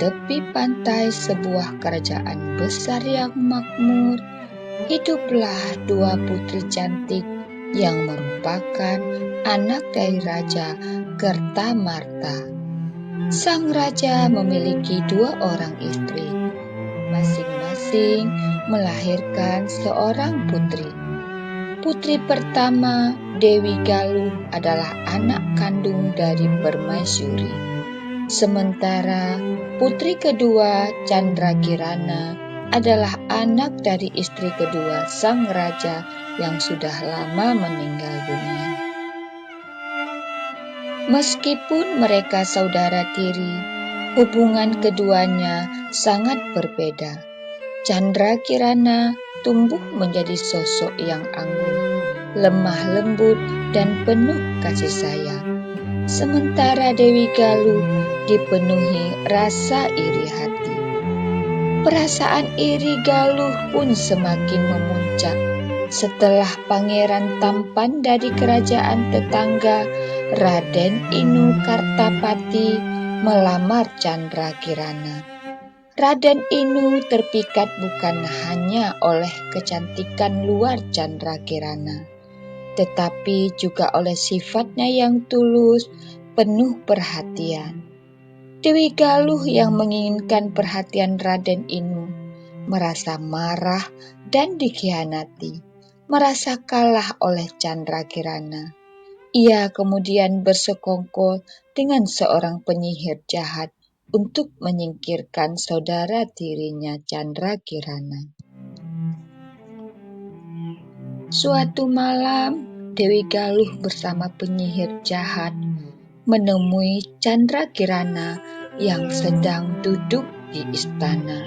tepi pantai sebuah kerajaan besar yang makmur, hiduplah dua putri cantik yang merupakan anak dari Raja Kertamarta. Sang raja memiliki dua orang istri, masing-masing melahirkan seorang putri. Putri pertama, Dewi Galuh, adalah anak kandung dari Permaisuri. Sementara putri kedua, Candrakirana, adalah anak dari istri kedua sang raja yang sudah lama meninggal dunia. Meskipun mereka saudara tiri, hubungan keduanya sangat berbeda. Candrakirana tumbuh menjadi sosok yang anggun, lemah lembut, dan penuh kasih sayang. Sementara Dewi Galuh dipenuhi rasa iri hati. Perasaan iri Galuh pun semakin memuncak setelah pangeran tampan dari kerajaan tetangga, Raden Inu Kartapati, melamar Candrakirana. Raden Inu terpikat bukan hanya oleh kecantikan luar Candrakirana, tetapi juga oleh sifatnya yang tulus, penuh perhatian. Dewi Galuh yang menginginkan perhatian Raden Inu merasa marah dan dikhianati, merasa kalah oleh Candrakirana. Ia kemudian bersekongkol dengan seorang penyihir jahat untuk menyingkirkan saudara tirinya Candrakirana. Suatu malam, Dewi Galuh bersama penyihir jahat menemui Candrakirana yang sedang duduk di istana.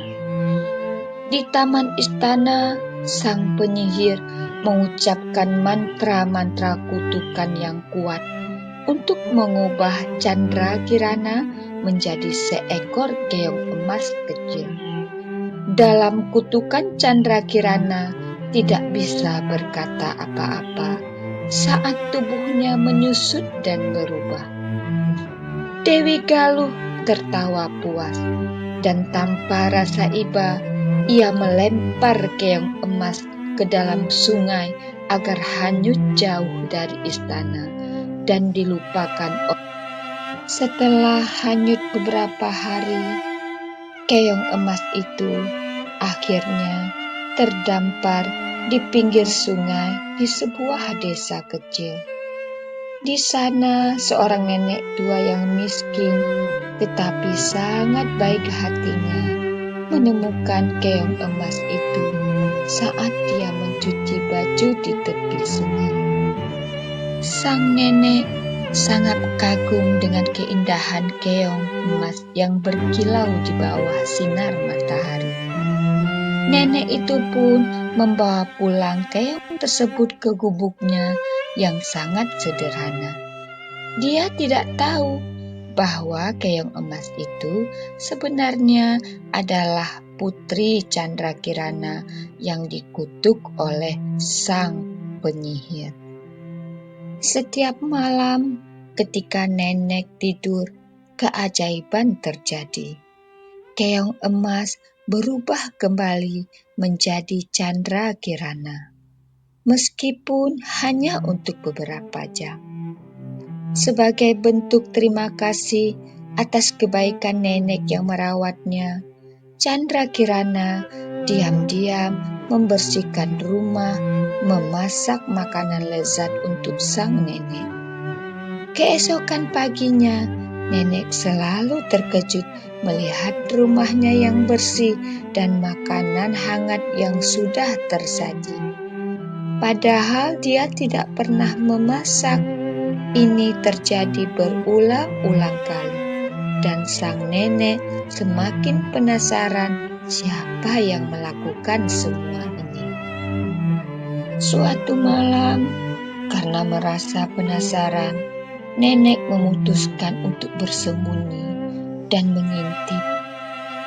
Di taman istana, sang penyihir mengucapkan mantra-mantra kutukan yang kuat untuk mengubah Candrakirana menjadi seekor keong emas kecil. Dalam kutukan, Candrakirana tidak bisa berkata apa-apa saat tubuhnya menyusut dan berubah. Dewi Galuh tertawa puas, dan tanpa rasa iba, ia melempar keong emas ke dalam sungai agar hanyut jauh dari istana dan dilupakan. Setelah hanyut beberapa hari, keong emas itu akhirnya terdampar di pinggir sungai di sebuah desa kecil. Di sana, seorang nenek tua yang miskin tetapi sangat baik hatinya menemukan keong emas itu saat dia mencuci baju di tepi sungai. Sang nenek sangat kagum dengan keindahan keong emas yang berkilau di bawah sinar matahari. Nenek itu pun membawa pulang keong tersebut ke gubuknya yang sangat sederhana. Dia tidak tahu bahwa keong emas itu sebenarnya adalah putri Candrakirana yang dikutuk oleh sang penyihir. Setiap malam ketika nenek tidur, keajaiban terjadi. Keong emas berubah kembali menjadi Candrakirana, meskipun hanya untuk beberapa jam. Sebagai bentuk terima kasih atas kebaikan nenek yang merawatnya, Candrakirana diam-diam membersihkan rumah, memasak makanan lezat untuk sang nenek. Keesokan paginya, nenek selalu terkejut melihat rumahnya yang bersih dan makanan hangat yang sudah tersaji. Padahal dia tidak pernah memasak. Ini terjadi berulang-ulang kali, dan sang nenek semakin penasaran siapa yang melakukan semua ini. Suatu malam, karena merasa penasaran, nenek memutuskan untuk bersembunyi dan mengintip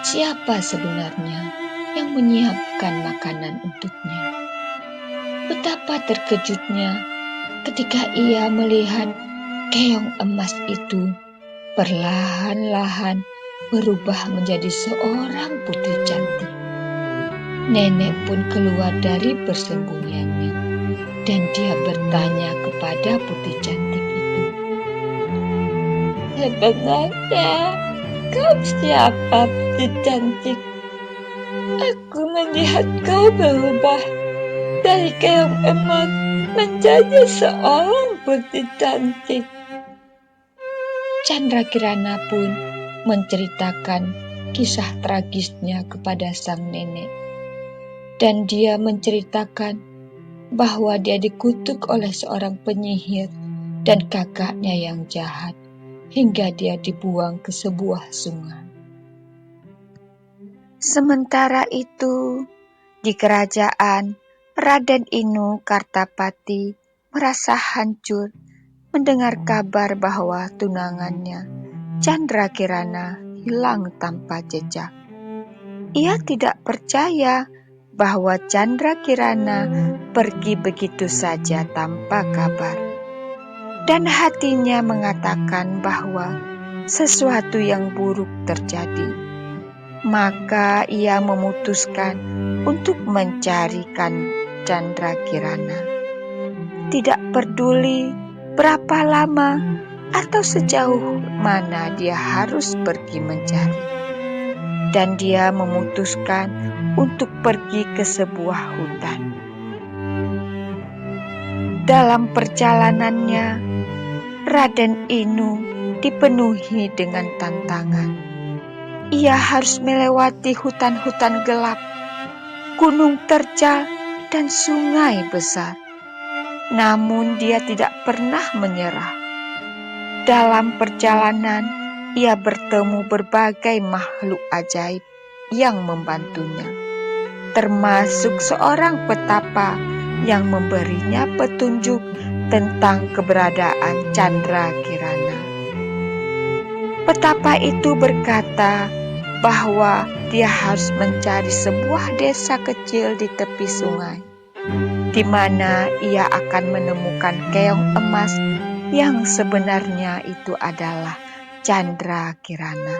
siapa sebenarnya yang menyiapkan makanan untuknya. Betapa terkejutnya ketika ia melihat keong emas itu perlahan-lahan berubah menjadi seorang putri cantik. Nenek pun keluar dari persembunyiannya dan dia bertanya kepada putri cantik itu, "Sebenarnya kau siapa, putri cantik? Aku melihat kau berubah dari keong emas menjadi seorang putri cantik." Chandrakirana pun menceritakan kisah tragisnya kepada sang nenek. Dan dia menceritakan bahwa dia dikutuk oleh seorang penyihir dan kakaknya yang jahat hingga dia dibuang ke sebuah sungai. Sementara itu, di kerajaan, Raden Inu Kartapati merasa hancur mendengar kabar bahwa tunangannya, Chandrakirana, hilang tanpa jejak. Ia tidak percaya bahwa Chandrakirana pergi begitu saja tanpa kabar. Dan hatinya mengatakan bahwa sesuatu yang buruk terjadi. Maka ia memutuskan untuk mencarikan Chandrakirana. Tidak peduli berapa lama atau sejauh mana dia harus pergi mencari. Dan dia memutuskan untuk pergi ke sebuah hutan. Dalam perjalanannya, Raden Inu dipenuhi dengan tantangan. Ia harus melewati hutan-hutan gelap, gunung terjal, dan sungai besar. Namun dia tidak pernah menyerah. Dalam perjalanan, ia bertemu berbagai makhluk ajaib yang membantunya, termasuk seorang petapa yang memberinya petunjuk tentang keberadaan Chandrakirana. Petapa itu berkata bahwa dia harus mencari sebuah desa kecil di tepi sungai, di mana ia akan menemukan keong emas yang sebenarnya itu adalah Chandrakirana.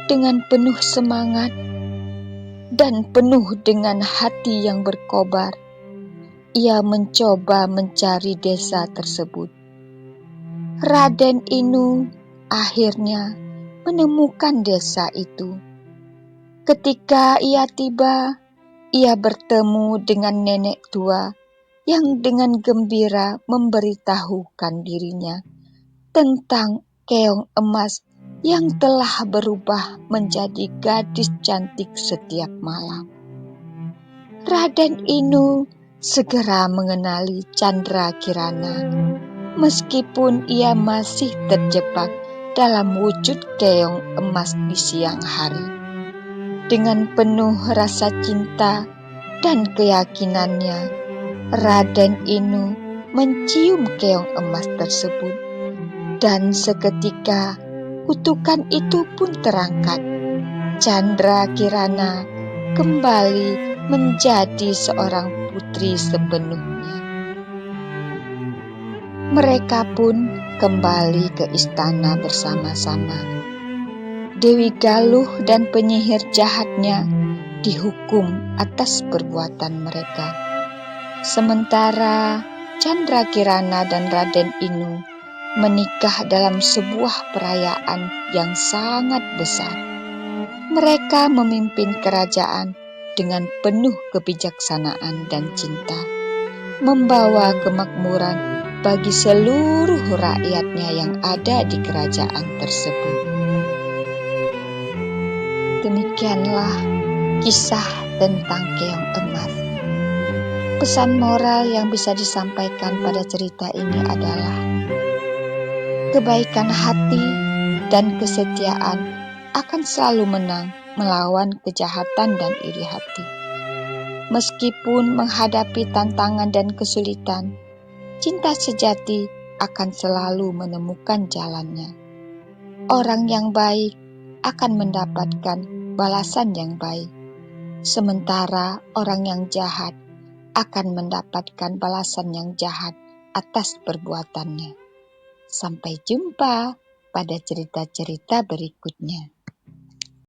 Dengan penuh semangat dan penuh dengan hati yang berkobar, ia mencoba mencari desa tersebut. Raden Inu akhirnya menemukan desa itu. Ketika ia tiba, ia bertemu dengan nenek tua yang dengan gembira memberitahukan dirinya tentang keong emas yang telah berubah menjadi gadis cantik setiap malam. Raden Inu segera mengenali Chandrakirana, meskipun ia masih terjebak dalam wujud keong emas di siang hari. Dengan penuh rasa cinta dan keyakinannya, Raden Inu mencium keong emas tersebut, dan seketika kutukan itu pun terangkat. Chandrakirana kembali menjadi seorang putri sepenuhnya. Mereka pun kembali ke istana bersama-sama. Dewi Galuh dan penyihir jahatnya dihukum atas perbuatan mereka. Sementara Chandrakirana dan Raden Inu menikah dalam sebuah perayaan yang sangat besar. Mereka memimpin kerajaan dengan penuh kebijaksanaan dan cinta, membawa kemakmuran bagi seluruh rakyatnya yang ada di kerajaan tersebut. Demikianlah kisah tentang keong emas. Pesan moral yang bisa disampaikan pada cerita ini adalah kebaikan hati dan kesetiaan akan selalu menang melawan kejahatan dan iri hati. Meskipun menghadapi tantangan dan kesulitan, cinta sejati akan selalu menemukan jalannya. Orang yang baik akan mendapatkan balasan yang baik, sementara orang yang jahat akan mendapatkan balasan yang jahat atas perbuatannya. Sampai jumpa pada cerita-cerita berikutnya.